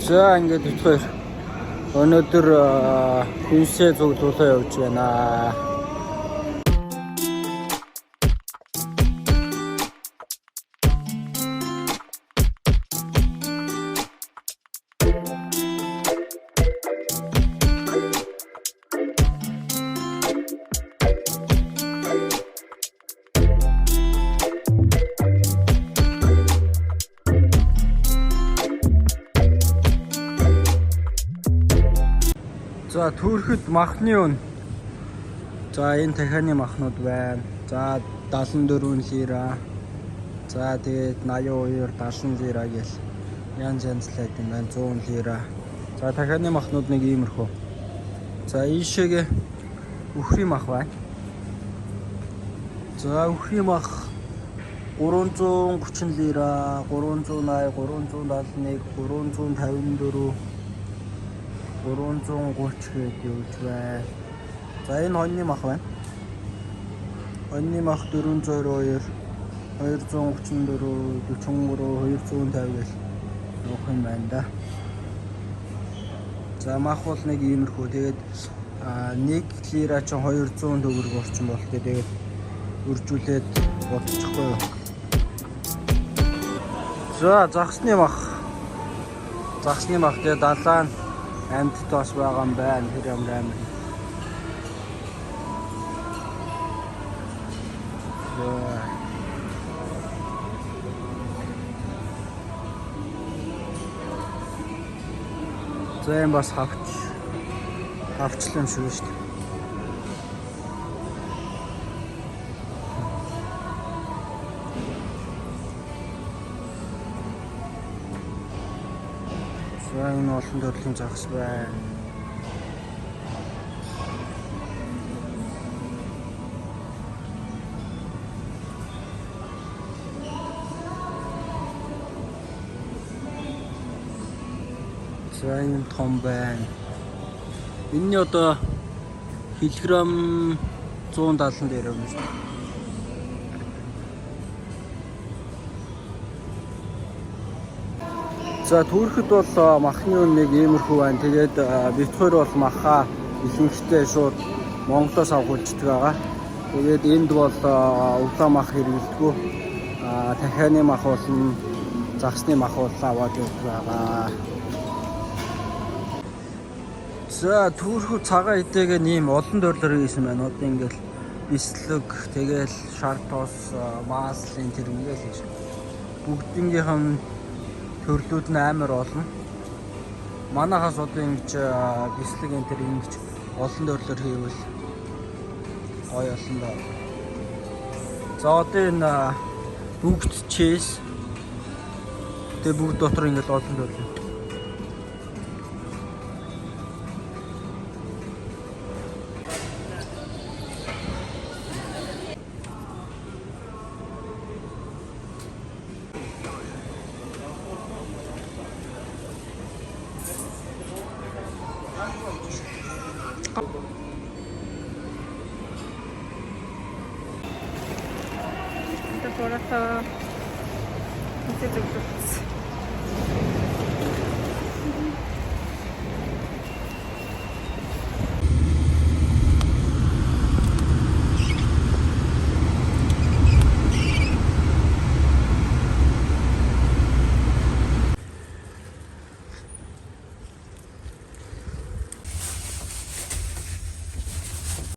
За ингээд битгаар өнөөдөр хүнсээ цуглуулаа явж байна. За түүхэд махны үн. За энэ дахианы махнууд байна. За 74 лира. За тэгээд 82, 70 лира гэл янз янзлаад юм байна. 100 лира. За дахианы махнууд нэг иймэрхүү. За ийшээгээ үхрийн мах байна. За үхрийн мах 330 лира, 380, 371, 354 330 гээд явж байна. За энэ хоньны мах байна. Хоньны мах 422, 234, 43, 250 гээд явах юм байна да. За мах бол нэг иймэрхүү. Тэгээд 1 лира ч 200 төгрөг орчим болтой. Тэгээд үржүүлээд бодчихгүй юу. За загсны мах. Загсны мах тэгээд далаа амт тоос байгаа юм байна. Тэр ямар амт. За энэ бас хавчлан шүү дээ. За энэ олон төрлийн загас байна. За энэ том байна. Энэний одоо килограмм 170 дээр юм шүү. За түүхэд бол махны үн нэг иймэрхүү байна. Тэгээд битгаар бол махаа ихэнхдээ шууд Монголоос авахулждаг байгаа. Тэгээд энд бол углаа мах хэрэглэдэггүй. Дахианы мах болон загсны мах бол аваад явдаг байгаа. За түүхүү цагаан идээг нэм олон төрлөөр хийсэн байна. Одоо ингээл бислэг, тэгэл шар тоос, маслын тэр ингээл хийж. Бүгднгийнх нь төрлүүд нь амар олон. Манайхаас одоо ингэж бислэг энэ тэр ингэж олон төрлөөр хийвэл гоё болсон даа. За одоо энэ бүгд чиз. Тэгээ бүгд дотор ингэж олон төрлөө. Это просто...